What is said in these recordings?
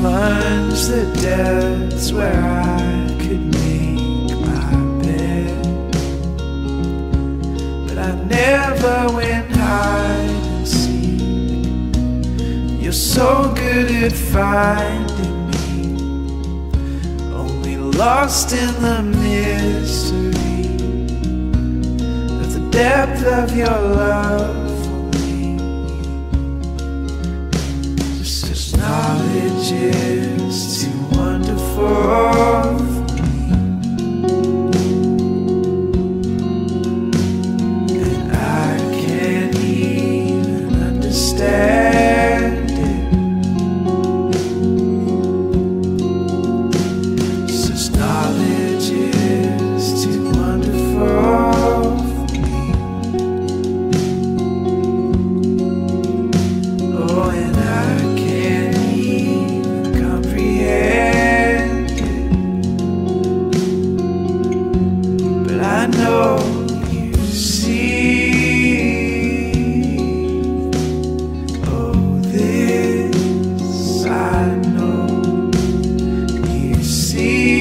plunge the depths where I could make my bed, but I never went hide and seek. You're so good at finding me, only lost in the mystery of the depth of your love. Knowledge is too wonderful for me, and I can't even understand it. Since knowledge is too wonderful for me, oh, and I can't I know you see. Oh, this I know you see.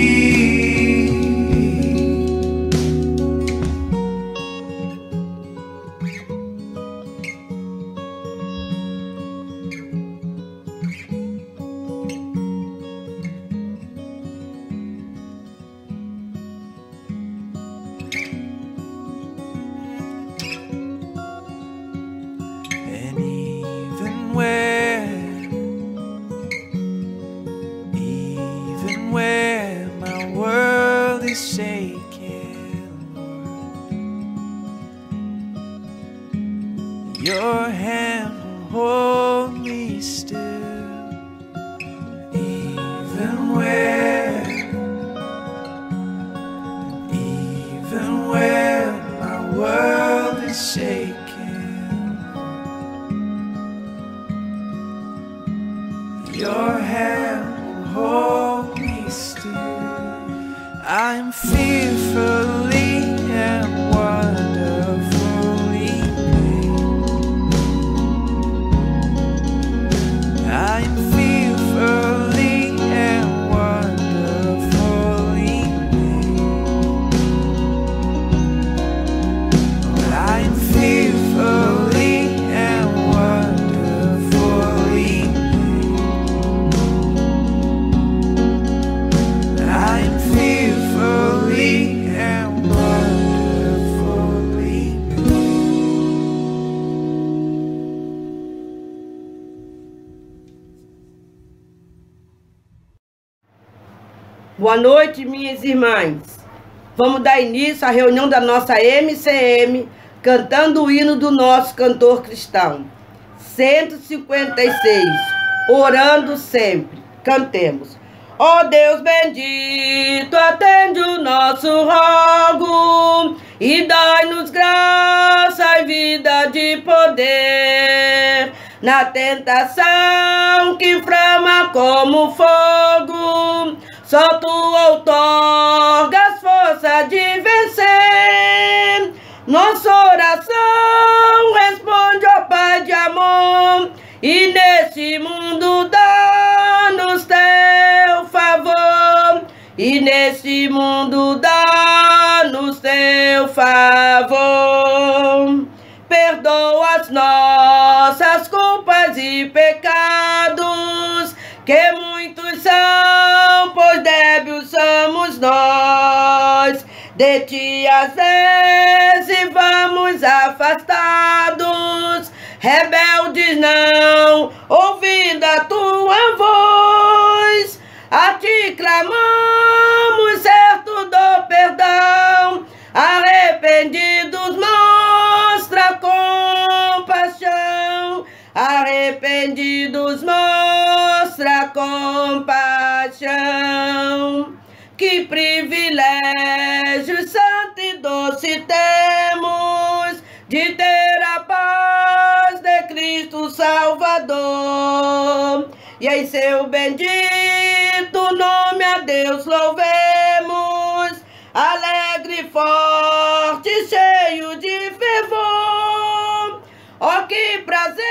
And even where my world is shaking, Lord, your hand will hold me still. Even where my world is shaking, your hand will hold me still. I'm fearfully and wonderfully made. I'm fearfully and wonderfully made. I'm fearfully and wonderfully made. I'm fearfully and wonderfully made. Boa noite, minhas irmãs. Vamos dar início à reunião da nossa MCM, cantando o hino do nosso cantor cristão. 156, orando sempre. Cantemos. Ó Deus bendito, atende o nosso rogo e dai-nos graça e vida de poder na tentação que inflama como fogo. Só tu outorgas força de vencer. Nossa oração responde, ó Pai de amor, e nesse mundo dá-nos teu favor. E nesse mundo dá-nos teu favor. Perdoa as nossas culpas e pecados, que muitos são, pois débeis somos nós. De ti às vezes vamos afastados, rebeldes não, ouvindo a tua voz. A ti clamamos, certo do perdão, arrependidos mostra compaixão. Arrependidos mostra compaixão. Que privilégio santo e doce temos de ter a paz de Cristo Salvador. E em seu bendito nome a Deus louvemos, alegre e forte, cheio de fervor. Ó, que prazer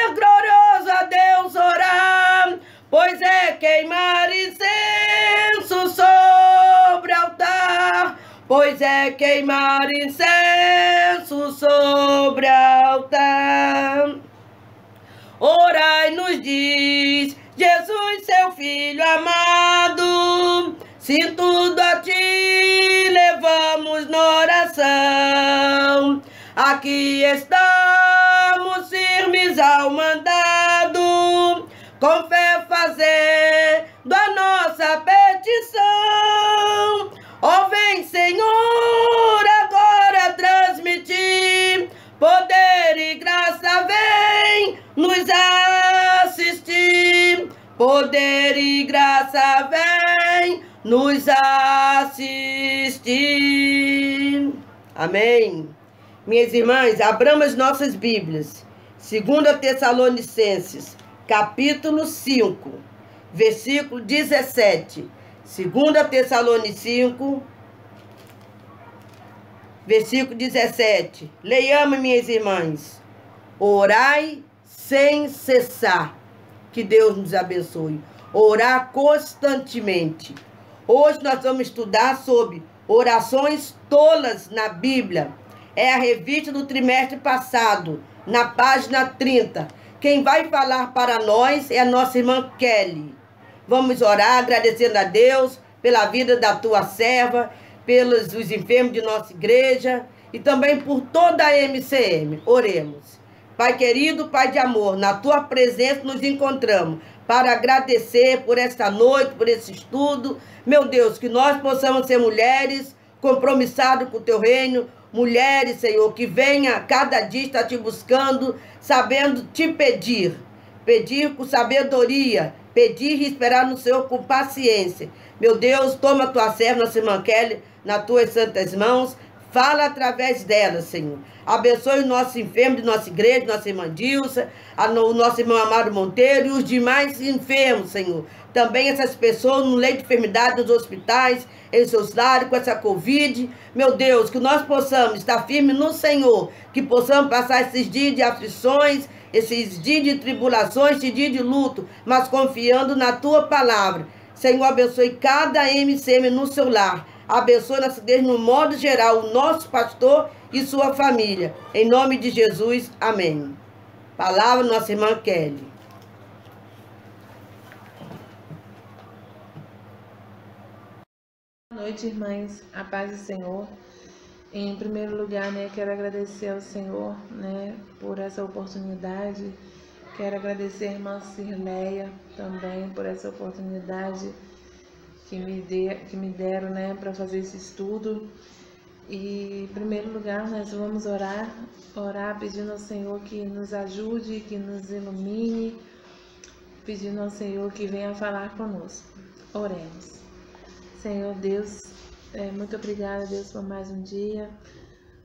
glorioso a Deus orar, pois é queimar incenso sobre o altar, pois é queimar incenso sobre o altar. Orai, nos diz Jesus, seu Filho amado, se tudo a ti levamos na oração. Aqui estamos firmes ao mandado, com fé fazendo a nossa petição. Ó, vem, Senhor, agora transmitir poder e graça, vem nos assistir. Poder e graça, vem nos assistir. Amém. Minhas irmãs, abramos as nossas Bíblias. 2 Tessalonicenses, capítulo 5, versículo 17. 2 Tessalonicenses, versículo 17. Leiamos, minhas irmãs. Orai sem cessar. Que Deus nos abençoe. Orar constantemente. Hoje nós vamos estudar sobre orações tolas na Bíblia. É a revista do trimestre passado, na página 30. Quem vai falar para nós é a nossa irmã Kelly. Vamos orar agradecendo a Deus pela vida da tua serva, pelos os enfermos de nossa igreja e também por toda a MCM. Oremos. Pai querido, Pai de amor, na tua presença nos encontramos para agradecer por esta noite, por esse estudo. Meu Deus, que nós possamos ser mulheres compromissadas com o teu reino, mulheres, Senhor, que venha cada dia estar te buscando, sabendo te pedir com sabedoria, pedir e esperar no Senhor com paciência. Meu Deus, toma a tua serva, nossa irmã Kelly, nas tuas santas mãos. Fala através dela, Senhor. Abençoe o nosso enfermo de nossa igreja, nossa irmã Dilsa, o nosso irmão Amado Monteiro e os demais enfermos, Senhor. Também essas pessoas no leito de enfermidade nos hospitais, em seus lares, com essa Covid. Meu Deus, que nós possamos estar firmes no Senhor, que possamos passar esses dias de aflições, esses dias de tribulações, esses dias de luto, mas confiando na tua palavra. Senhor, abençoe cada MCM no seu lar. Abençoe nossa igreja no modo geral, o nosso pastor e sua família. Em nome de Jesus, amém. Palavra nossa irmã Kelly. Boa noite, irmãs. A paz do Senhor. Em primeiro lugar, quero agradecer ao Senhor, por essa oportunidade. Quero agradecer a irmã Cirleia também por essa oportunidade que me deram, para fazer esse estudo. E, em primeiro lugar, nós vamos orar pedindo ao Senhor que nos ajude, que nos ilumine, pedindo ao Senhor que venha falar conosco. Oremos. Senhor Deus, muito obrigada, Deus, por mais um dia.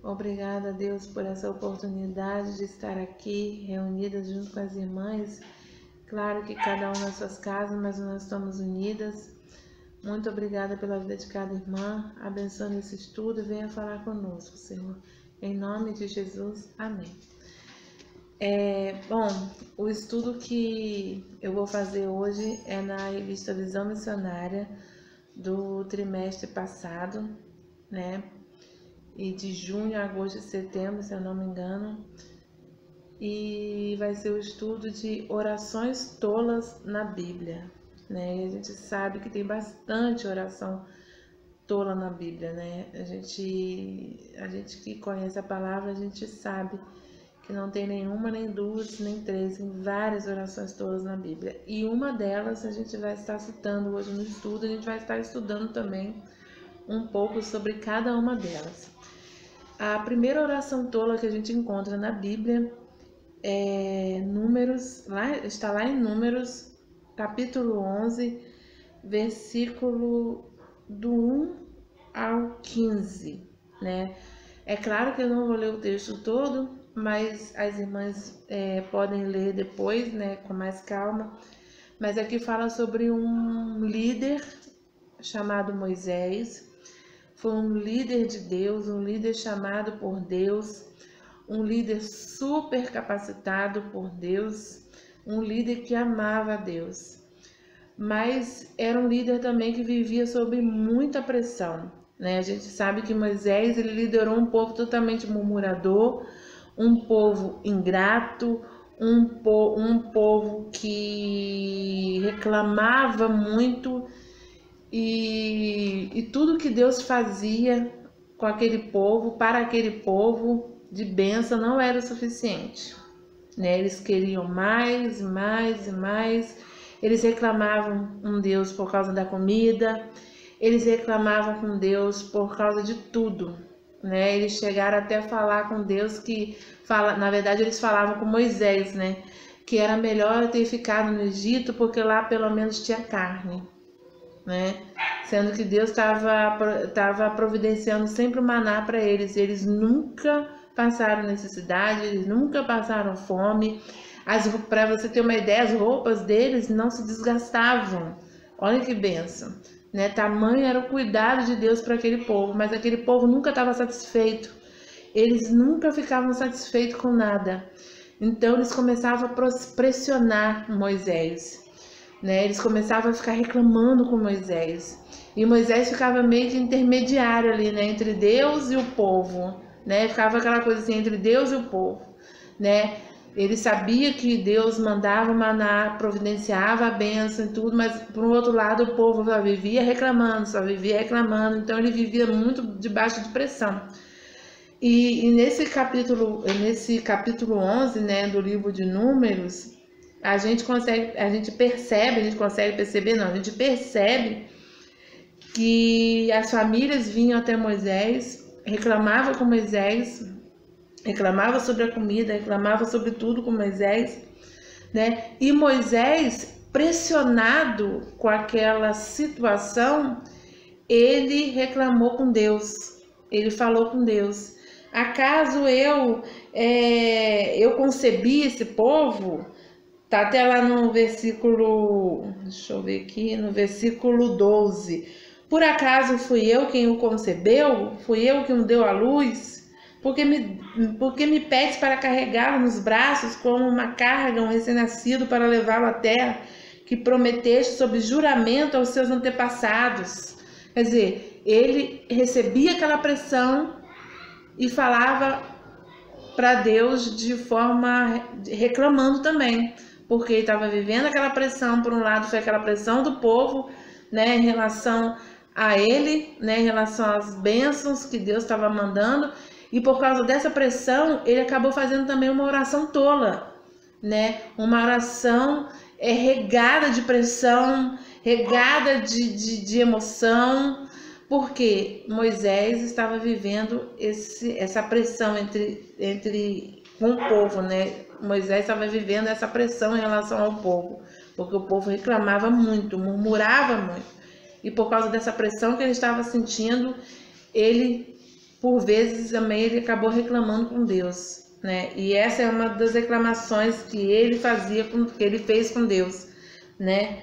Obrigada, Deus, por essa oportunidade de estar aqui reunidas junto com as irmãs. Claro que cada uma nas suas casas, mas nós estamos unidas. Muito obrigada pela vida de cada irmã. Abençoe esse estudo e venha falar conosco, Senhor. Em nome de Jesus, amém. Bom, o estudo que eu vou fazer hoje é na revista Visão Missionária do trimestre passado, e de junho a agosto e setembro, se eu não me engano. E vai ser o estudo de orações tolas na Bíblia. E a gente sabe que tem bastante oração tola na Bíblia, A gente que conhece a palavra, a gente sabe que não tem nenhuma, nem duas, nem três, tem várias orações tolas na Bíblia. E uma delas a gente vai estar citando hoje no estudo, a gente vai estar estudando também um pouco sobre cada uma delas. A primeira oração tola que a gente encontra na Bíblia está lá em Números, capítulo 11, versículo do 1 ao 15, É claro que eu não vou ler o texto todo, mas as irmãs podem ler depois, com mais calma. Mas aqui fala sobre um líder chamado Moisés. Foi um líder de Deus, um líder chamado por Deus, um líder super capacitado por Deus, um líder que amava a Deus. mas era um líder também que vivia sob muita pressão, né? A gente sabe que Moisés, ele liderou um povo totalmente murmurador, um povo ingrato, um povo que reclamava muito, e tudo que Deus fazia com aquele povo, para aquele povo de bênção, não era o suficiente, né? Eles queriam mais, mais e mais. Eles reclamavam com Deus por causa da comida, eles reclamavam com Deus por causa de tudo, né? Eles chegaram até a falar com Deus na verdade eles falavam com Moisés, né? Que era melhor ter ficado no Egito, porque lá pelo menos tinha carne, né? Sendo que Deus estava providenciando sempre o maná para eles. Eles nunca passaram necessidade, eles nunca passaram fome. Para você ter uma ideia, as roupas deles não se desgastavam. Olha que bênção, né? Tamanho era o cuidado de Deus para aquele povo, mas aquele povo nunca estava satisfeito. Eles nunca ficavam satisfeitos com nada. Então eles começavam a pressionar Moisés, né? Eles começavam a ficar reclamando com Moisés. E Moisés ficava meio que intermediário ali, né? Entre Deus e o povo, né? Ficava aquela coisa assim, entre Deus e o povo, né? Ele sabia que Deus mandava o maná, providenciava a bênção e tudo, mas por um outro lado o povo só vivia reclamando, então ele vivia muito debaixo de pressão. E nesse capítulo 11, né, do livro de Números, a gente percebe que as famílias vinham até Moisés, reclamavam com Moisés, reclamava sobre a comida, reclamava sobre tudo com Moisés, né? E Moisés, pressionado com aquela situação, ele reclamou com Deus, ele falou com Deus: acaso eu concebi esse povo? Tá até lá no versículo, deixa eu ver aqui, no versículo 12. Por acaso fui eu quem o concebeu? Fui eu quem o deu à luz? Porque me pedes para carregá-lo nos braços como uma carga, um recém-nascido, para levá-lo à terra que prometeste sob juramento aos seus antepassados. Quer dizer, ele recebia aquela pressão e falava para Deus de forma reclamando também, porque ele estava vivendo aquela pressão. Por um lado foi aquela pressão do povo, né, em relação a ele, né, em relação às bênçãos que Deus estava mandando. E por causa dessa pressão, ele acabou fazendo também uma oração tola, né? Uma oração regada de pressão, regada de emoção, porque Moisés estava vivendo essa pressão com o povo, né? Moisés estava vivendo essa pressão em relação ao povo, porque o povo reclamava muito, murmurava muito. E por causa dessa pressão que ele estava sentindo, ele, por vezes, também ele acabou reclamando com Deus, né? E essa é uma das reclamações que ele fez com Deus, né?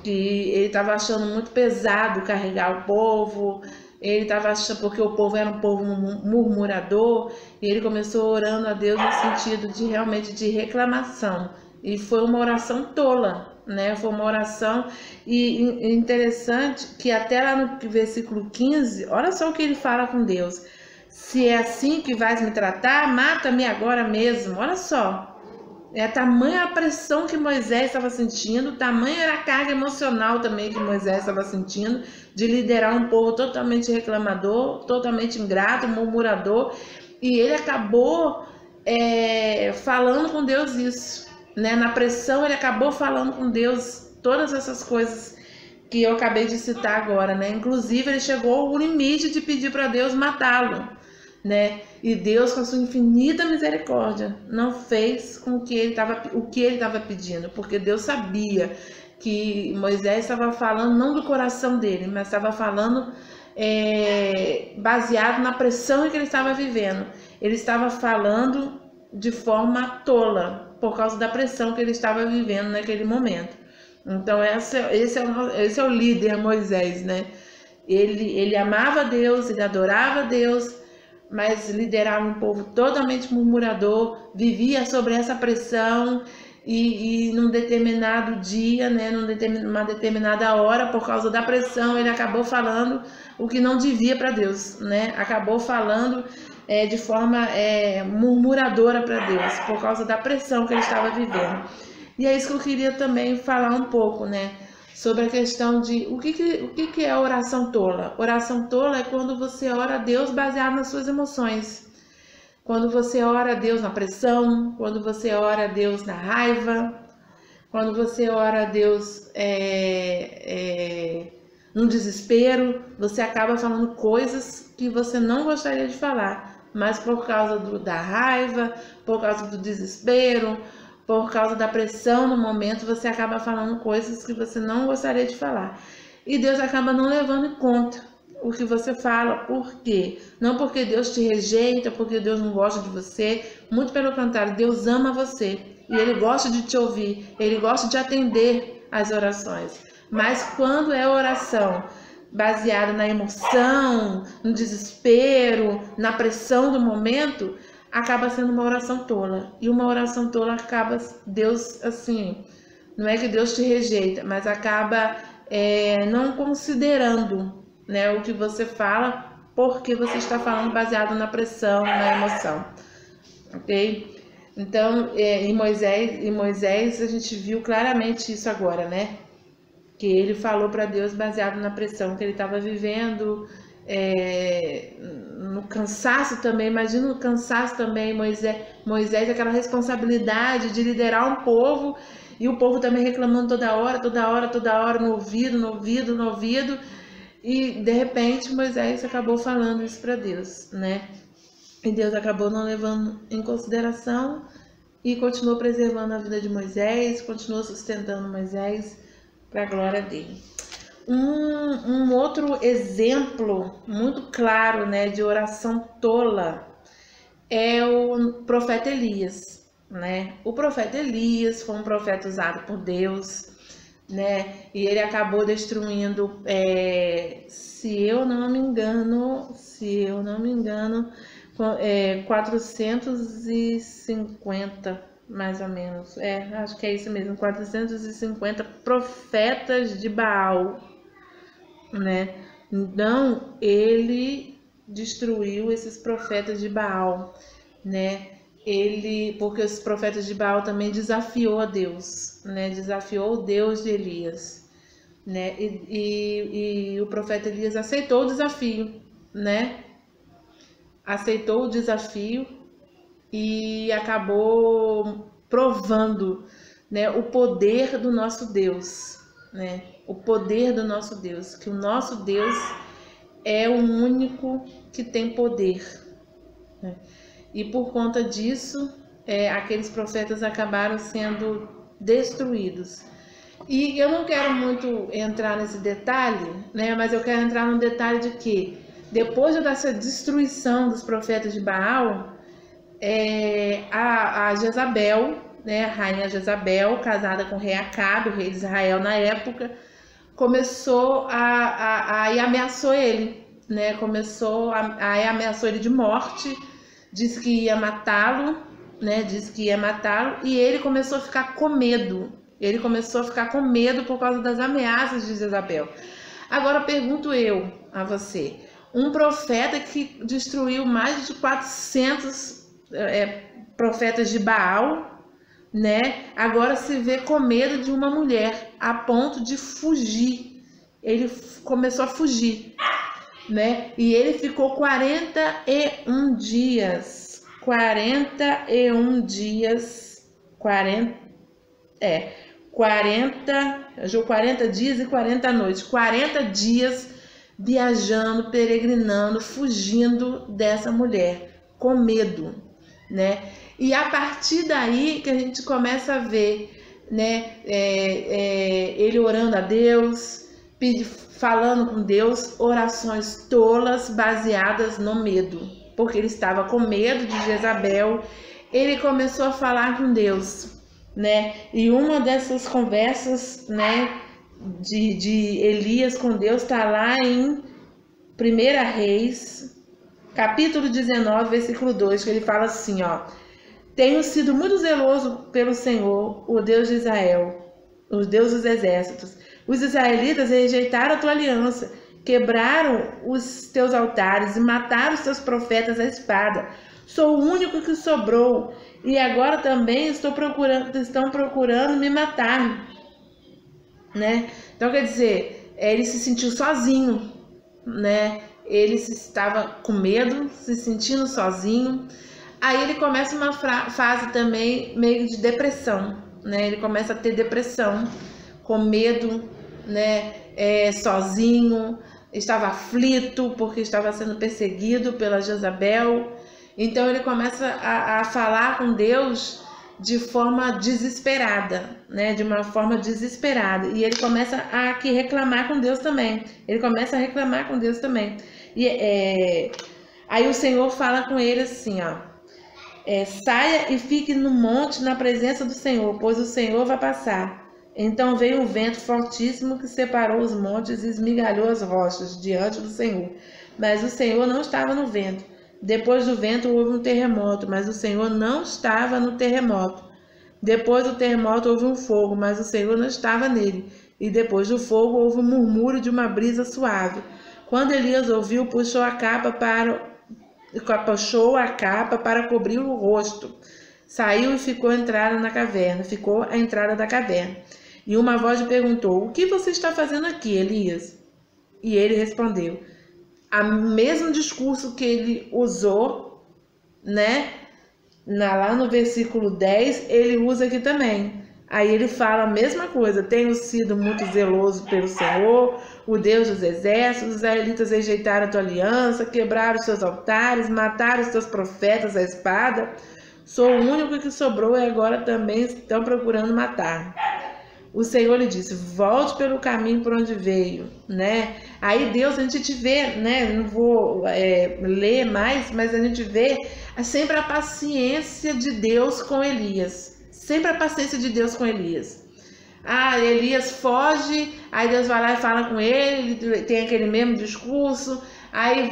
Que ele estava achando muito pesado carregar o povo, ele estava achando, porque o povo era um povo murmurador, e ele começou orando a Deus no sentido de realmente de reclamação. E foi uma oração tola, né? Foi uma oração, e interessante que até lá no versículo 15, olha só o que ele fala com Deus: se é assim que vais me tratar, mata-me agora mesmo. Olha só, tamanha a pressão que Moisés estava sentindo, tamanha era a carga emocional também que Moisés estava sentindo, de liderar um povo totalmente reclamador, totalmente ingrato, murmurador, e ele acabou falando com Deus isso, né? Na pressão ele acabou falando com Deus todas essas coisas que eu acabei de citar agora, né? Inclusive ele chegou ao limite de pedir para Deus matá-lo, né? E Deus, com a sua infinita misericórdia, não fez com o que ele estava pedindo, porque Deus sabia que Moisés estava falando não do coração dele, mas estava falando baseado na pressão que ele estava vivendo. Ele estava falando de forma tola, por causa da pressão que ele estava vivendo naquele momento. Então esse é o líder Moisés, né? Ele amava Deus, ele adorava Deus, mas liderava um povo totalmente murmurador, vivia sobre essa pressão, e num determinado dia, né, numa determinada hora, por causa da pressão, ele acabou falando o que não devia para Deus, né? Acabou falando de forma murmuradora para Deus, por causa da pressão que ele estava vivendo. E é isso que eu queria também falar um pouco, né? Sobre a questão de o que é oração tola. Oração tola é quando você ora a Deus baseado nas suas emoções. Quando você ora a Deus na pressão, quando você ora a Deus na raiva, quando você ora a Deus no desespero, você acaba falando coisas que você não gostaria de falar, mas por causa da raiva, por causa do desespero, por causa da pressão no momento, você acaba falando coisas que você não gostaria de falar. E Deus acaba não levando em conta o que você fala. Por quê? Não porque Deus te rejeita, porque Deus não gosta de você. Muito pelo contrário, Deus ama você. E Ele gosta de te ouvir. Ele gosta de atender as orações. Mas quando é oração baseada na emoção, no desespero, na pressão do momento, acaba sendo uma oração tola. E uma oração tola acaba, Deus, assim, não é que Deus te rejeita, mas acaba não considerando, né, o que você fala, porque você está falando baseado na pressão, na emoção. Ok? Então, em Moisés a gente viu claramente isso agora, né? Que ele falou para Deus baseado na pressão que ele estava vivendo, no cansaço também. Imagina o cansaço também, Moisés, aquela responsabilidade de liderar um povo, e o povo também reclamando toda hora, no ouvido, e de repente Moisés acabou falando isso para Deus, né? E Deus acabou não levando em consideração e continuou preservando a vida de Moisés, continuou sustentando Moisés para a glória dele. Um outro exemplo muito claro, né, de oração tola é o profeta Elias, né? O profeta Elias foi um profeta usado por Deus, né? E ele acabou destruindo, se eu não me engano, 450, mais ou menos. Acho que é isso mesmo, 450 profetas de Baal, né? Então, ele destruiu esses profetas de Baal, né? Porque os profetas de Baal também desafiou a Deus, né? Desafiou o Deus de Elias, né? E o profeta Elias aceitou o desafio, né? Aceitou o desafio e acabou provando, né, o poder do nosso Deus, né? O poder do nosso Deus, que o nosso Deus é o único que tem poder, né? E por conta disso, aqueles profetas acabaram sendo destruídos. E eu não quero muito entrar nesse detalhe, né? Mas eu quero entrar no detalhe de que depois dessa destruição dos profetas de Baal, a Jezabel, né, a rainha Jezabel, casada com o rei Acabe, o rei de Israel na época, começou e ameaçou ele, né? Ameaçou ele de morte, disse que ia matá-lo, né? E ele começou a ficar com medo. Ele começou a ficar com medo por causa das ameaças de Jezabel. Agora pergunto eu a você: um profeta que destruiu mais de 400 profetas de Baal, né? Agora se vê com medo de uma mulher a ponto de fugir. Ele começou a fugir, né? E ele ficou 41 dias. 41 dias. 40 dias e 40 noites. 40 dias viajando, peregrinando, fugindo dessa mulher, com medo, né? E a partir daí que a gente começa a ver, né, ele orando a Deus, falando com Deus, orações tolas baseadas no medo, porque ele estava com medo de Jezabel. Ele começou a falar com Deus, né? E uma dessas conversas, né, de Elias com Deus está lá em 1 Reis, capítulo 19, versículo 2, que ele fala assim, ó: Tenho sido muito zeloso pelo Senhor, o Deus de Israel, o Deus dos exércitos. Os israelitas rejeitaram a tua aliança, quebraram os teus altares e mataram os teus profetas à espada. Sou o único que sobrou e agora também estão procurando me matar, né? Então, quer dizer, ele se sentiu sozinho, né? Ele estava com medo, se sentindo sozinho. Aí ele começa uma fase também meio de depressão, né? Ele começa a ter depressão, com medo, né? Sozinho, estava aflito porque estava sendo perseguido pela Jezabel. Então ele começa a falar com Deus de forma desesperada, né? De uma forma desesperada. E ele começa a reclamar com Deus também. Ele começa a reclamar com Deus também. E aí o Senhor fala com ele assim, ó. Saia e fique no monte na presença do Senhor, pois o Senhor vai passar. Então veio um vento fortíssimo que separou os montes e esmigalhou as rochas diante do Senhor. Mas o Senhor não estava no vento. Depois do vento houve um terremoto, mas o Senhor não estava no terremoto. Depois do terremoto houve um fogo, mas o Senhor não estava nele. E depois do fogo houve um murmúrio de uma brisa suave. Quando Elias ouviu, puxou a capa para cobrir o rosto. Saiu e ficou à entrada da caverna. E uma voz lhe perguntou: o que você está fazendo aqui, Elias? E ele respondeu: o mesmo discurso que ele usou, né? Lá no versículo 10, ele usa aqui também. Aí ele fala a mesma coisa: tenho sido muito zeloso pelo Senhor, o Deus dos exércitos. Os israelitas rejeitaram a tua aliança, quebraram os seus altares, mataram os teus profetas à espada. Sou o único que sobrou e agora também estão procurando matar. O Senhor lhe disse: volte pelo caminho por onde veio, né? Aí Deus, a gente vê, né? Não vou ler mais, mas a gente vê sempre a paciência de Deus com Elias. Sempre a paciência de Deus com Elias. Elias foge, aí Deus vai lá e fala com ele tem aquele mesmo discurso. Aí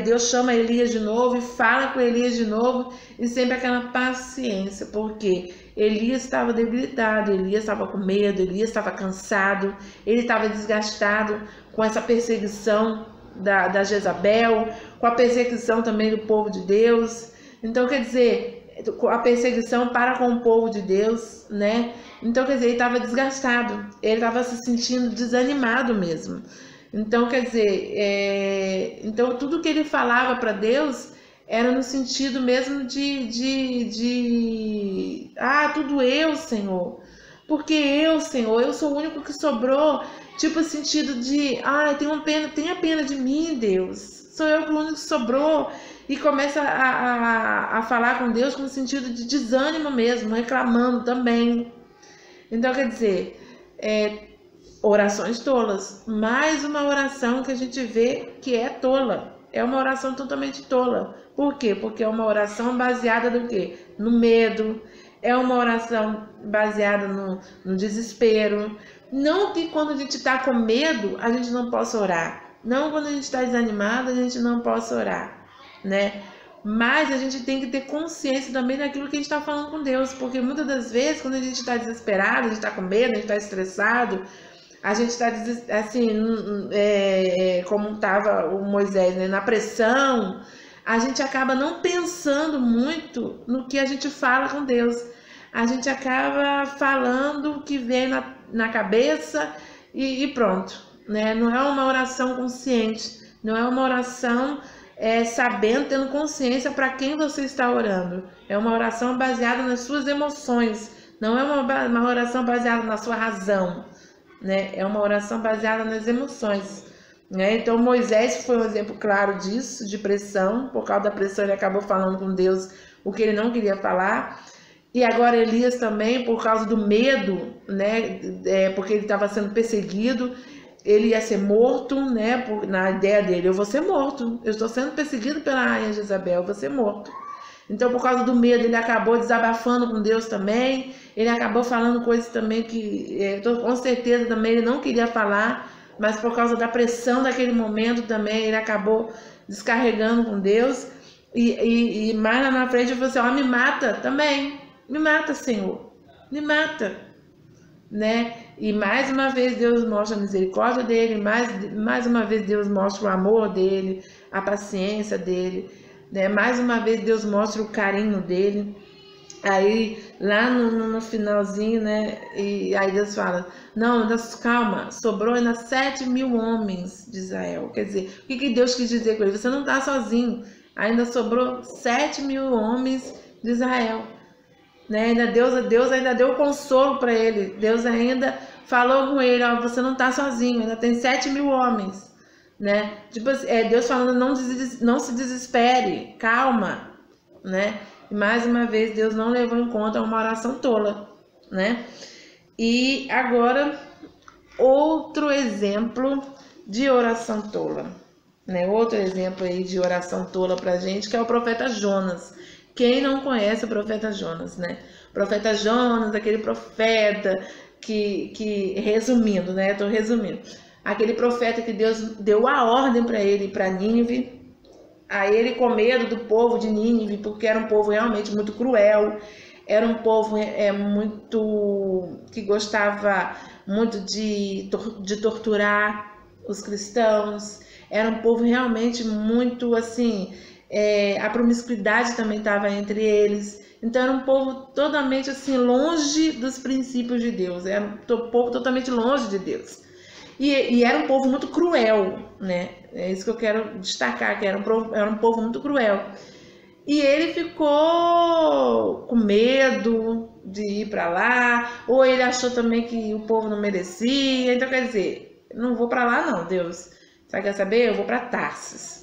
Deus chama Elias de novo e fala com Elias de novo, e sempre aquela paciência, porque Elias estava debilitado, Elias estava com medo, Elias estava cansado, ele estava desgastado com essa perseguição da Jezabel, com a perseguição também do povo de Deus. Então, quer dizer, a perseguição para com o povo de Deus, né? Então, quer dizer, ele estava desgastado, ele estava se sentindo desanimado mesmo. Então, quer dizer, então tudo que ele falava para Deus era no sentido mesmo tudo eu, Senhor. Porque eu, Senhor, eu sou o único que sobrou. Tipo, o sentido de, tenha pena de mim, Deus. Sou eu o único que sobrou. E começa a falar com Deus com o sentido de desânimo mesmo, reclamando também. Então, quer dizer, orações tolas. Mais uma oração que a gente vê que é tola. É uma oração totalmente tola. Por quê? Porque é uma oração baseada no quê? No medo. É uma oração baseada no desespero. Não que quando a gente está com medo, a gente não possa orar. Não quando a gente está desanimado, a gente não possa orar, né? Mas a gente tem que ter consciência também daquilo que a gente está falando com Deus. Porque muitas das vezes, quando a gente está desesperado, a gente está com medo, a gente está estressado, a gente está assim, como estava o Moisés, né? Na pressão, a gente acaba não pensando muito no que a gente fala com Deus. A gente acaba falando o que vem na cabeça e pronto, né? Não é uma oração consciente, não é uma oração sabendo, tendo consciência para quem você está orando. É uma oração baseada nas suas emoções, não é uma oração baseada na sua razão, né? É uma oração baseada nas emoções, né? Então Moisés foi um exemplo claro disso, de pressão. Por causa da pressão ele acabou falando com Deus o que ele não queria falar. E agora Elias também, por causa do medo, né? Porque ele estava sendo perseguido, ele ia ser morto, né? Na ideia dele, eu vou ser morto, eu estou sendo perseguido pela rainha Jezabel, eu vou ser morto. Então, por causa do medo, ele acabou desabafando com Deus também. Ele acabou falando coisas também que, com certeza, também ele não queria falar. Mas por causa da pressão daquele momento também, ele acabou descarregando com Deus. E mais lá na frente ele falou assim, ó, me mata também. Me mata, Senhor. Me mata. Né? E mais uma vez Deus mostra a misericórdia dele, mais uma vez Deus mostra o amor dele, a paciência dele, né? Mais uma vez Deus mostra o carinho dele. Aí lá no finalzinho, né? E aí Deus fala, não, calma, sobrou ainda 7.000 homens de Israel. Quer dizer, o que Deus quis dizer com ele? Você não está sozinho, ainda sobrou 7.000 homens de Israel. Né? Deus ainda deu consolo para ele. Deus ainda falou com ele, ó, você não está sozinho, ainda tem 7.000 homens. Né? Tipo, Deus falando, não se desespere, calma. Né? E mais uma vez, Deus não levou em conta uma oração tola. Né? E agora, outro exemplo de oração tola. Né? Outro exemplo aí de oração tola pra gente, que é o profeta Jonas. Quem não conhece o profeta Jonas, né? O profeta Jonas, aquele profeta que resumindo, né? Estou resumindo. Aquele profeta que Deus deu a ordem para ele ir para Nínive. Aí ele com medo do povo de Nínive, porque era um povo realmente muito cruel. Era um povo muito que gostava muito de torturar os cristãos. Era um povo realmente muito assim... a promiscuidade também estava entre eles. Então era um povo totalmente assim longe dos princípios de Deus. Era um povo totalmente longe de Deus. E era um povo muito cruel, né? É isso que eu quero destacar, que era um povo muito cruel. E ele ficou com medo de ir para lá, ou ele achou também que o povo não merecia. Então quer dizer, não vou para lá não, Deus. Você quer saber? Eu vou para Tarsis.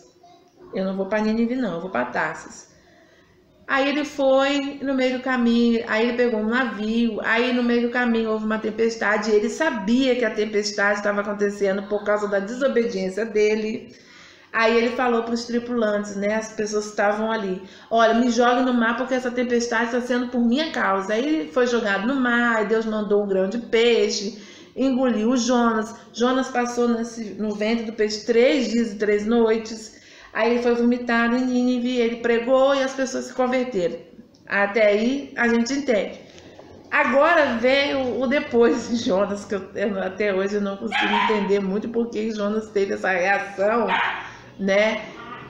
Eu não vou para Nínive não, eu vou para Tarsis. Aí ele foi no meio do caminho, aí ele pegou um navio, aí no meio do caminho houve uma tempestade, e ele sabia que a tempestade estava acontecendo por causa da desobediência dele. Aí ele falou para os tripulantes, né, as pessoas que estavam ali, olha, me jogue no mar porque essa tempestade está sendo por minha causa. Aí ele foi jogado no mar, Deus mandou um grão de peixe, engoliu o Jonas. Jonas passou no ventre do peixe 3 dias e 3 noites. Aí ele foi vomitado em Nínive, ele pregou e as pessoas se converteram. Até aí a gente entende. Agora veio o depois de Jonas, que até hoje eu não consigo entender muito porque Jonas teve essa reação, né?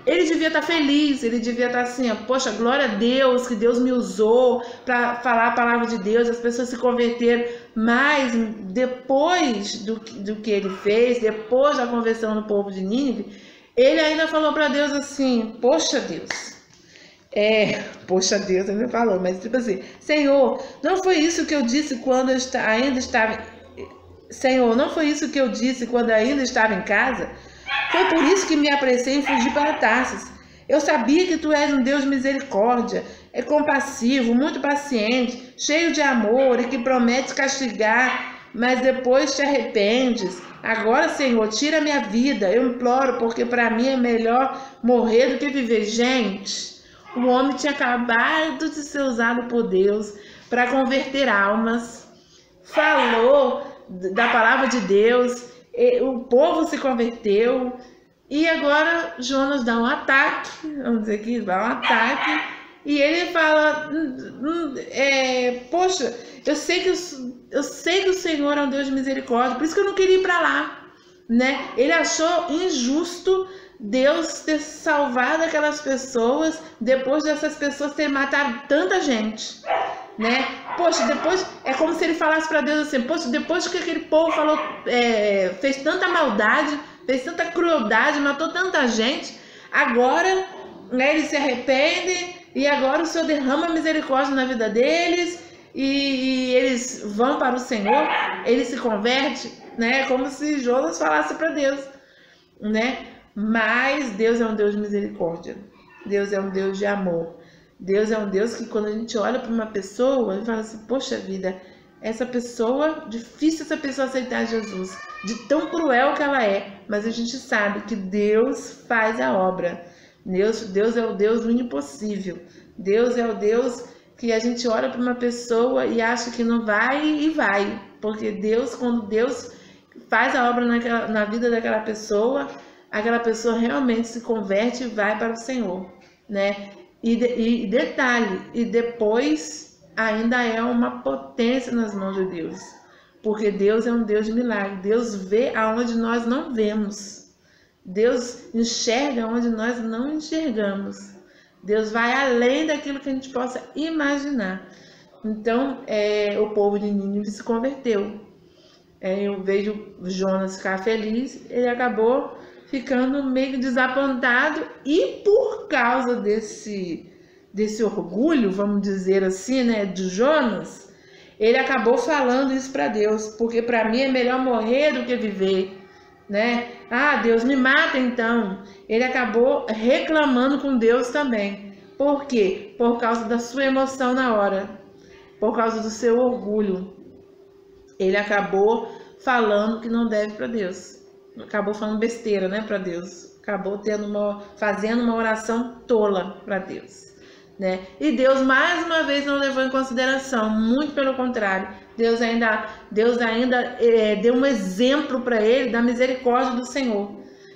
Ele devia estar feliz, ele devia estar assim, poxa, glória a Deus, que Deus me usou para falar a palavra de Deus, as pessoas se converteram. Mas depois do que ele fez, depois da conversão do povo de Nínive, ele ainda falou para Deus assim, poxa Deus, poxa Deus, ele falou, mas tipo assim, Senhor, não foi isso que eu disse quando eu ainda estava, Senhor, não foi isso que eu disse quando ainda estava em casa? Foi por isso que me apressei em fugir para Tarsis. Eu sabia que tu és um Deus de misericórdia, é compassivo, muito paciente, cheio de amor e que promete castigar, mas depois te arrependes. Agora, Senhor, tira minha vida, eu imploro, porque para mim é melhor morrer do que viver. Gente, o homem tinha acabado de ser usado por Deus para converter almas, falou da palavra de Deus, o povo se converteu, e agora Jonas dá um ataque, vamos dizer que dá um ataque, e ele fala, poxa, eu sei que o Senhor é um Deus de misericórdia, por isso que eu não queria ir para lá, né? Ele achou injusto Deus ter salvado aquelas pessoas depois dessas pessoas terem matado tanta gente, né? Poxa, depois é como se ele falasse para Deus assim, poxa, depois que aquele povo falou, fez tanta maldade, fez tanta crueldade, matou tanta gente, agora, né, eles se arrependem e agora o Senhor derrama misericórdia na vida deles. E eles vão para o Senhor, eles se convertem, né? Como se Jonas falasse para Deus, né? Mas Deus é um Deus de misericórdia, Deus é um Deus de amor, Deus é um Deus que quando a gente olha para uma pessoa, ele fala assim, poxa vida, essa pessoa, difícil essa pessoa aceitar Jesus, de tão cruel que ela é, mas a gente sabe que Deus faz a obra, Deus é o Deus do impossível, Deus é o Deus que a gente olha para uma pessoa e acha que não vai e vai, porque Deus, quando Deus faz a obra na vida daquela pessoa, aquela pessoa realmente se converte e vai para o Senhor, né? E detalhe, e depois ainda é uma potência nas mãos de Deus, porque Deus é um Deus de milagre. Deus vê aonde nós não vemos, Deus enxerga onde nós não enxergamos, Deus vai além daquilo que a gente possa imaginar. Então, o povo de Nínive se converteu. Eu vejo Jonas ficar feliz, ele acabou ficando meio desapontado, e por causa desse orgulho, vamos dizer assim, né, de Jonas, ele acabou falando isso para Deus, porque para mim é melhor morrer do que viver, né? Ah, Deus, me mata então. Ele acabou reclamando com Deus também. Por quê? Por causa da sua emoção na hora, por causa do seu orgulho. Ele acabou falando que não deve para Deus. Acabou falando besteira, né, para Deus. Acabou fazendo uma oração tola para Deus, né? E Deus mais uma vez não levou em consideração, muito pelo contrário. Deus ainda deu um exemplo para ele da misericórdia do Senhor.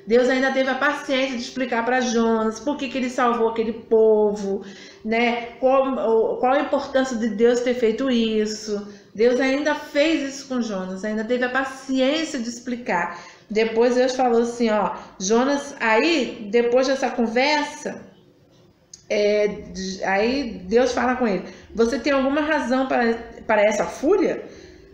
Deus ainda teve a paciência de explicar para Jonas por que ele salvou aquele povo, né? Qual a importância de Deus ter feito isso. Deus ainda fez isso com Jonas, ainda teve a paciência de explicar. Depois Deus falou assim, ó, Jonas, aí depois dessa conversa, aí Deus fala com ele, você tem alguma razão para essa fúria?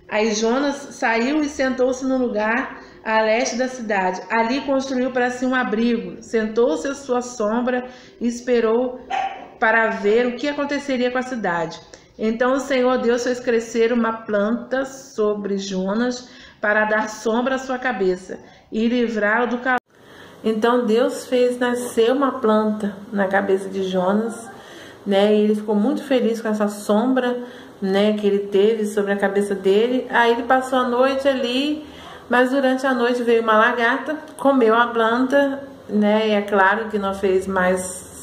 Aí Jonas saiu e sentou-se no lugar a leste da cidade. Ali construiu para si um abrigo, sentou-se à sua sombra e esperou para ver o que aconteceria com a cidade. Então o Senhor Deus fez crescer uma planta sobre Jonas para dar sombra à sua cabeça e livrá-lo do calor. Então Deus fez nascer uma planta na cabeça de Jonas, né? E ele ficou muito feliz com essa sombra, né, que ele teve sobre a cabeça dele. Aí ele passou a noite ali, mas durante a noite veio uma lagarta, comeu a planta, né? E é claro que não fez mais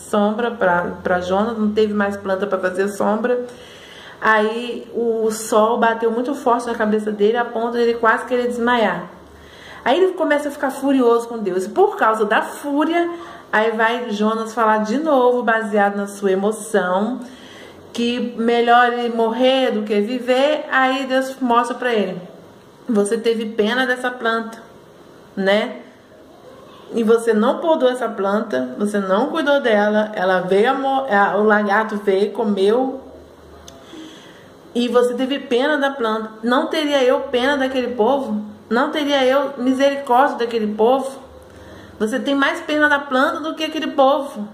sombra para Jonas, não teve mais planta para fazer sombra. Aí o sol bateu muito forte na cabeça dele, a ponto de ele quase querer desmaiar. Aí ele começa a ficar furioso com Deus. E por causa da fúria, aí vai Jonas falar de novo, baseado na sua emoção, que melhor ele morrer do que viver. Aí Deus mostra para ele, você teve pena dessa planta, né? E você não podou essa planta, você não cuidou dela, ela veio, o lagarto veio, comeu, e você teve pena da planta. Não teria eu pena daquele povo? Não teria eu misericórdia daquele povo? Você tem mais pena da planta do que aquele povo,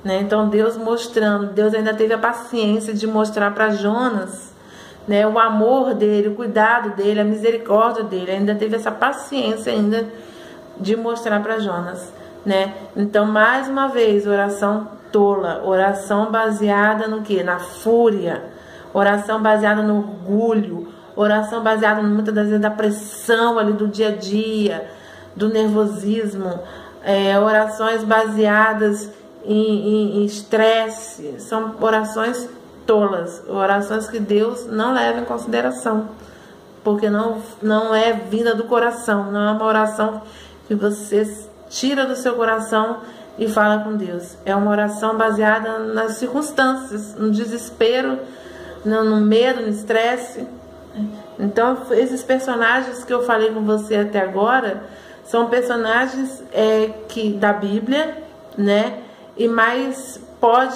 né? Então Deus mostrando, Deus ainda teve a paciência de mostrar para Jonas, né, o amor dele, o cuidado dele, a misericórdia dele. Ainda teve essa paciência ainda de mostrar para Jonas, né? Então mais uma vez, oração tola, oração baseada no que? Na fúria, oração baseada no orgulho, oração baseada muitas das vezes da pressão ali do dia a dia, do nervosismo, orações baseadas em estresse. São orações tolas, orações que Deus não leva em consideração, porque não é vinda do coração, não é uma oração que você tira do seu coração e fala com Deus. É uma oração baseada nas circunstâncias, no desespero, no medo, no estresse. Então esses personagens que eu falei com você até agora são personagens da Bíblia, né? E mais a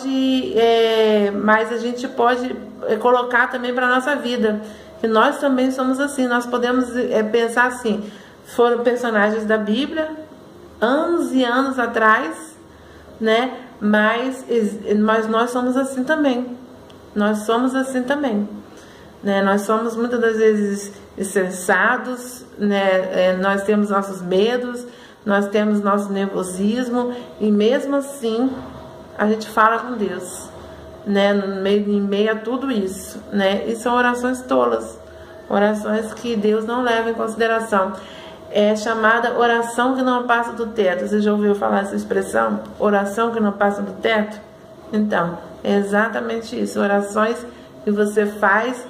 gente pode colocar também para a nossa vida, que nós também somos assim. Nós podemos pensar assim, foram personagens da Bíblia anos e anos atrás, né? Mas nós somos assim também. Nós somos assim também, né? Nós somos muitas das vezes estressados, né? Nós temos nossos medos, nós temos nosso nervosismo, e mesmo assim a gente fala com Deus, né? Em meio a tudo isso, né? E são orações tolas, orações que Deus não leva em consideração. É chamada oração que não passa do teto. Você já ouviu falar essa expressão? Oração que não passa do teto? Então, é exatamente isso. Orações que você faz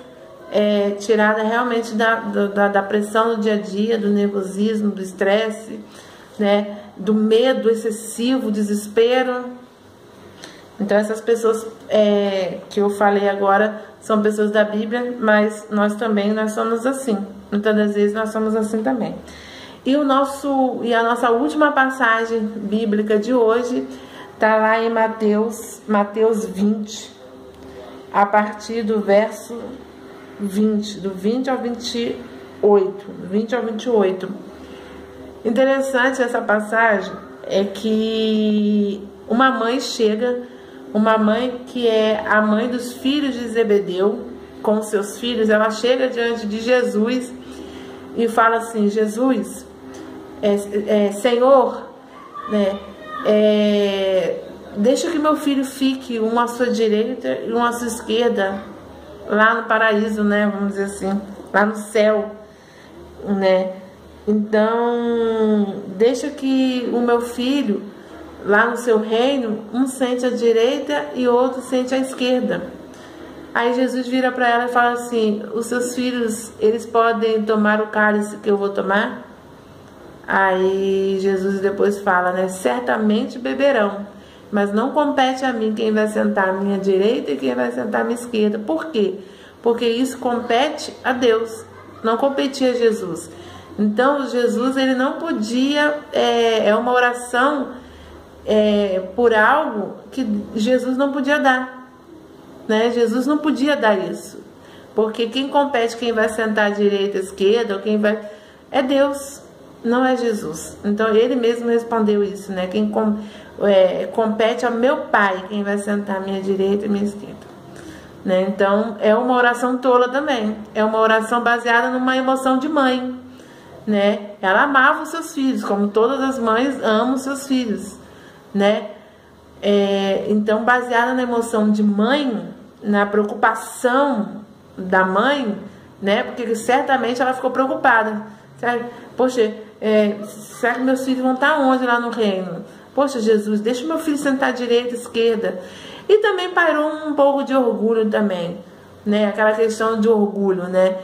tirada realmente da pressão do dia a dia, do nervosismo, do estresse, né? Do medo excessivo, desespero. Então essas pessoas que eu falei agora são pessoas da Bíblia, mas nós somos assim. Muitas das vezes nós somos assim também. E a nossa última passagem bíblica de hoje está lá em Mateus 20, a partir do verso 20, do 20 ao 28. Interessante essa passagem é que uma mãe que é a mãe dos filhos de Zebedeu, com seus filhos, ela chega diante de Jesus e fala assim: Jesus, Senhor, né, deixa que meu filho fique um à sua direita e um à sua esquerda, lá no paraíso, né, vamos dizer assim, lá no céu, né? Então, deixa que o meu filho, lá no seu reino, um sente à direita e outro sente à esquerda. Aí Jesus vira para ela e fala assim: os seus filhos, eles podem tomar o cálice que eu vou tomar? Aí Jesus depois fala, né? Certamente beberão, mas não compete a mim quem vai sentar à minha direita e quem vai sentar à minha esquerda. Por quê? Porque isso compete a Deus, não competia a Jesus. Então Jesus, ele não podia, uma oração por algo que Jesus não podia dar, né? Jesus não podia dar isso, porque quem compete, quem vai sentar à direita, à esquerda, ou quem vai, é Deus, não é Jesus. Então ele mesmo respondeu isso, né? Quem compete ao meu Pai, quem vai sentar à minha direita e à minha esquerda, né? Então é uma oração tola também, é uma oração baseada numa emoção de mãe, né? Ela amava os seus filhos, como todas as mães amam os seus filhos, né? Então, baseada na emoção de mãe, na preocupação da mãe, né? Porque certamente ela ficou preocupada, sabe? Poxa, será que meus filhos vão estar onde lá no reino? Poxa, Jesus, deixa meu filho sentar à direita, à esquerda. E também pairou um pouco de orgulho também, né? Aquela questão de orgulho, né?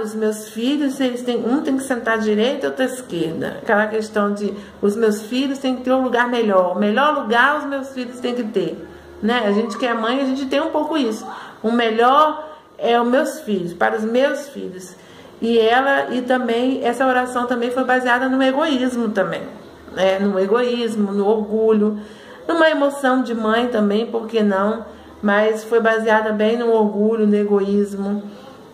Os meus filhos, um tem que sentar à direita e outro à esquerda. Aquela questão de os meus filhos têm que ter um lugar melhor. O melhor lugar os meus filhos têm que ter, né? A gente que é mãe, a gente tem um pouco isso. O melhor é os meus filhos, para os meus filhos. E também, essa oração também foi baseada no egoísmo também, né? No egoísmo, no orgulho, numa emoção de mãe também, por que não? Mas foi baseada bem no orgulho, no egoísmo,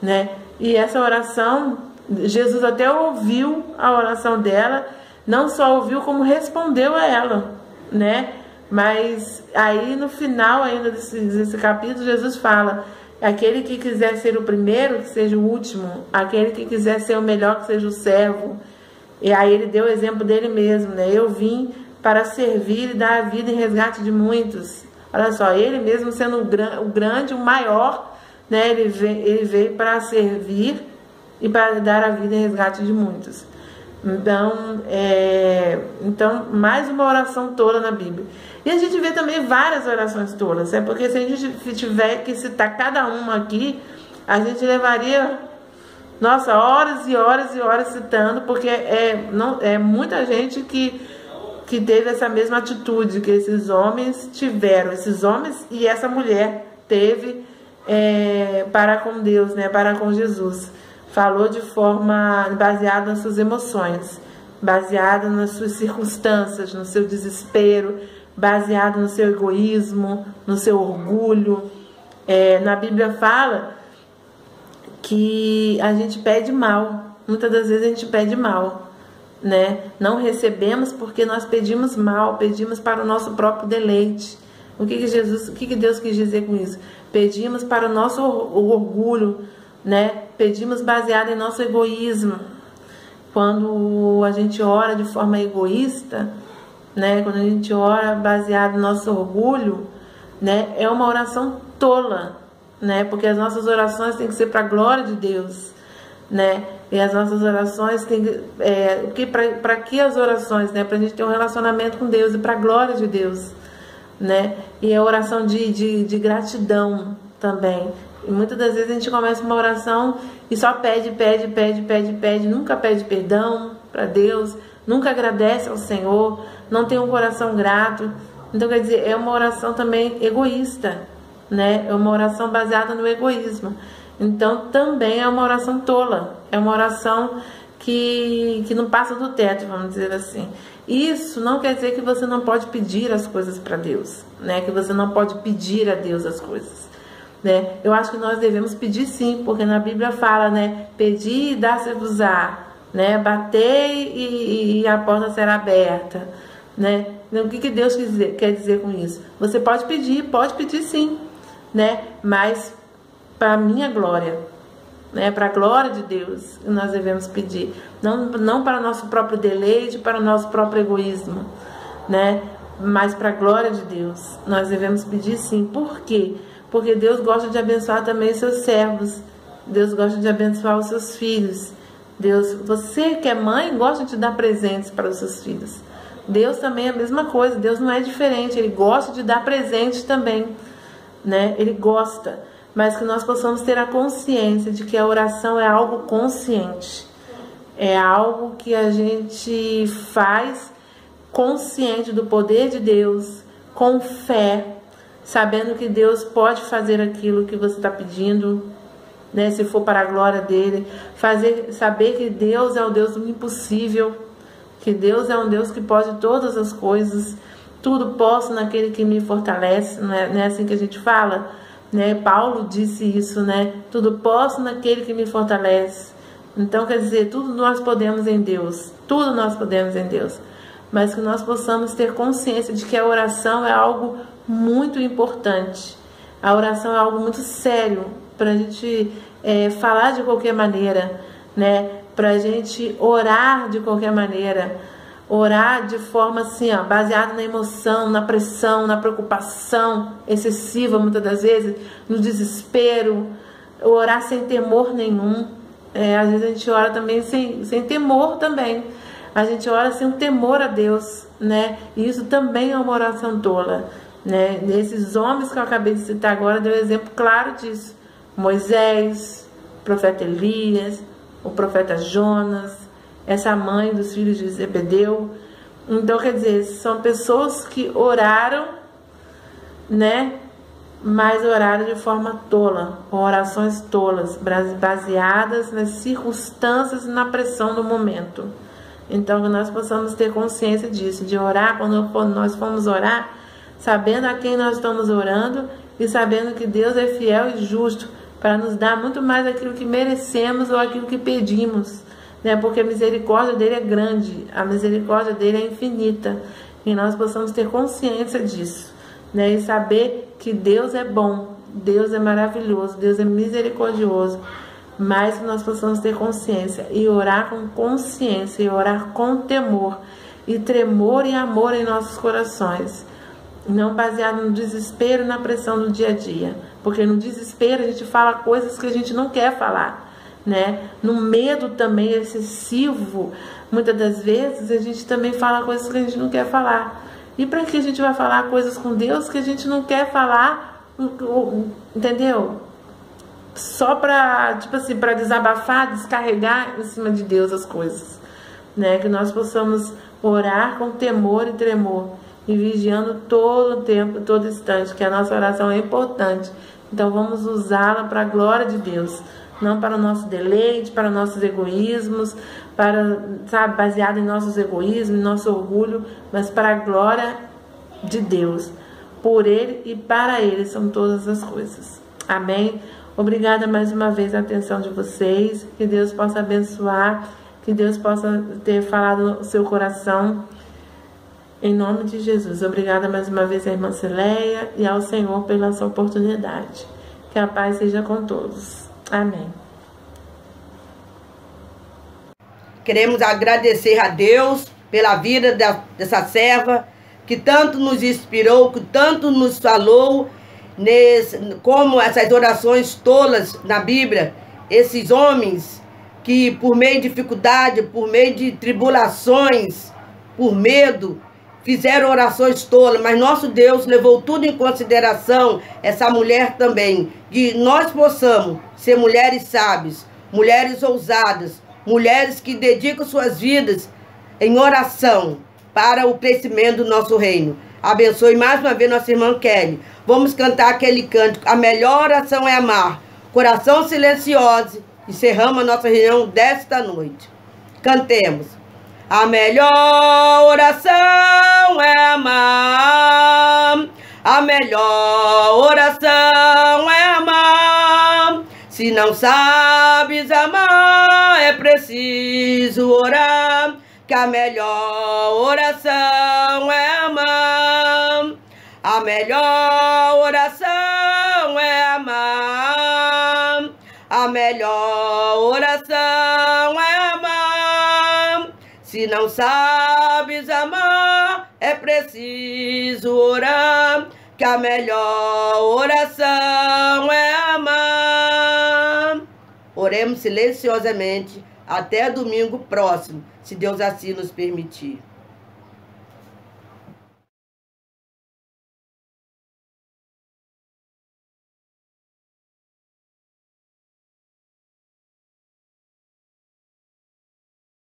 né? E essa oração, Jesus até ouviu a oração dela, não só ouviu, como respondeu a ela, né? Mas aí no final ainda desse capítulo, Jesus fala: aquele que quiser ser o primeiro, que seja o último; aquele que quiser ser o melhor, que seja o servo. E aí ele deu o exemplo dele mesmo, né? Eu vim para servir e dar a vida em resgate de muitos. Olha só, ele mesmo sendo o grande, o maior, né? Ele veio para servir e para dar a vida em resgate de muitos. Então, mais uma oração tola na Bíblia. E a gente vê também várias orações tolas, porque se a gente tiver que citar cada uma aqui, a gente levaria, nossa, horas e horas e horas citando, porque muita gente que teve essa mesma atitude que esses homens tiveram, esses homens e essa mulher teve para com Deus, né, para com Jesus. Falou de forma baseada nas suas emoções, baseada nas suas circunstâncias, no seu desespero, baseado no seu egoísmo, no seu orgulho. Na Bíblia fala que a gente pede mal, muitas das vezes a gente pede mal, né? Não recebemos porque nós pedimos mal, pedimos para o nosso próprio deleite. O que Deus quis dizer com isso? Pedimos para o nosso orgulho, né? Pedimos baseado em nosso egoísmo. Quando a gente ora de forma egoísta, né? Quando a gente ora baseado no nosso orgulho, né? É uma oração tola, né? Porque as nossas orações têm que ser para a glória de Deus, né? E as nossas orações têm que para que as orações, né? Para a gente ter um relacionamento com Deus e para a glória de Deus, né? E a oração de gratidão também. E muitas das vezes a gente começa uma oração e só pede, nunca pede perdão para Deus, nunca agradece ao Senhor, não tem um coração grato, Então, quer dizer, é uma oração também egoísta, né? É uma oração baseada no egoísmo. Então, também é uma oração tola. É uma oração que não passa do teto, vamos dizer assim. Isso não quer dizer que você não pode pedir as coisas para Deus, né? Que você não pode pedir a Deus as coisas, né? Eu acho que nós devemos pedir sim, porque na Bíblia fala, né? Pedir e dar-se-vos-á, né? Bater e a porta será aberta, né? O que Deus quer dizer com isso? Você pode pedir sim, né? Mas para a minha glória, né? Para a glória de Deus, nós devemos pedir, não para o nosso próprio deleite, para o nosso próprio egoísmo, né? Mas para a glória de Deus, nós devemos pedir sim. Por quê? Porque Deus gosta de abençoar também os seus servos, Deus gosta de abençoar os seus filhos. Deus, você que é mãe, gosta de dar presentes para os seus filhos. Deus também é a mesma coisa, Deus não é diferente, Ele gosta de dar presentes também, né? Ele gosta, mas que nós possamos ter a consciência de que a oração é algo consciente, é algo que a gente faz consciente do poder de Deus, com fé, sabendo que Deus pode fazer aquilo que você está pedindo, né, se for para a glória dele, saber que Deus é o Deus do impossível, que Deus é um Deus que pode todas as coisas, tudo posso naquele que me fortalece, não é assim que a gente fala, né? Paulo disse isso, né? Tudo posso naquele que me fortalece. Então quer dizer, tudo nós podemos em Deus, tudo nós podemos em Deus, mas que nós possamos ter consciência de que a oração é algo muito importante, a oração é algo muito sério, para a gente falar de qualquer maneira, né? Para a gente orar de qualquer maneira, orar de forma assim, ó, baseada na emoção, na pressão, na preocupação excessiva, muitas das vezes, no desespero, orar sem temor nenhum. Às vezes a gente ora também sem temor também, a gente ora sem um temor a Deus, né? E isso também é uma oração tola, né? Esses homens que eu acabei de citar agora deu um exemplo claro disso. Moisés, o profeta Elias, o profeta Jonas, essa mãe dos filhos de Zebedeu. Então, quer dizer, são pessoas que oraram, né? Mas oraram de forma tola, com orações tolas, baseadas nas circunstâncias e na pressão do momento. Então, que nós possamos ter consciência disso, de orar, quando nós formos orar, sabendo a quem nós estamos orando e sabendo que Deus é fiel e justo para nos dar muito mais aquilo que merecemos ou aquilo que pedimos, né? Porque a misericórdia dele é grande, a misericórdia dele é infinita, e nós possamos ter consciência disso, né? E saber que Deus é bom, Deus é maravilhoso, Deus é misericordioso, mas que nós possamos ter consciência e orar com consciência, e orar com temor e tremor e amor em nossos corações, não baseado no desespero e na pressão do dia a dia, porque no desespero a gente fala coisas que a gente não quer falar, né? No medo também excessivo, muitas das vezes a gente também fala coisas que a gente não quer falar. E para que a gente vai falar coisas com Deus que a gente não quer falar, entendeu? Só para, tipo assim, para desabafar, descarregar em cima de Deus as coisas, né? Que nós possamos orar com temor e tremor, e vigiando todo o tempo, todo instante, que a nossa oração é importante. Então vamos usá-la para a glória de Deus, não para o nosso deleite, para nossos egoísmos, sabe, baseado em nossos egoísmos, em nosso orgulho, mas para a glória de Deus. Por Ele e para Ele são todas as coisas. Amém? Obrigada mais uma vez a atenção de vocês, que Deus possa abençoar, que Deus possa ter falado no seu coração. Em nome de Jesus, obrigada mais uma vez à irmã Cileia e ao Senhor pela sua oportunidade. Que a paz seja com todos. Amém. Queremos agradecer a Deus pela vida dessa serva, que tanto nos inspirou, que tanto nos falou, como essas orações tolas na Bíblia, esses homens que por meio de dificuldade, por meio de tribulações, por medo, fizeram orações tolas, mas nosso Deus levou tudo em consideração, essa mulher também, que nós possamos ser mulheres sábias, mulheres ousadas, mulheres que dedicam suas vidas em oração para o crescimento do nosso reino. Abençoe mais uma vez nossa irmã Kelly. Vamos cantar aquele cântico. A melhor oração é amar. Coração silencioso. Encerramos a nossa reunião desta noite. Cantemos. A melhor oração é amar. A melhor oração é amar. Se não sabes amar, é preciso orar. Que a melhor oração é amar. A melhor oração é amar. A melhor oração é amar. Se não sabes amar, é preciso orar. Que a melhor oração é amar. Oremos silenciosamente até domingo próximo, se Deus assim nos permitir.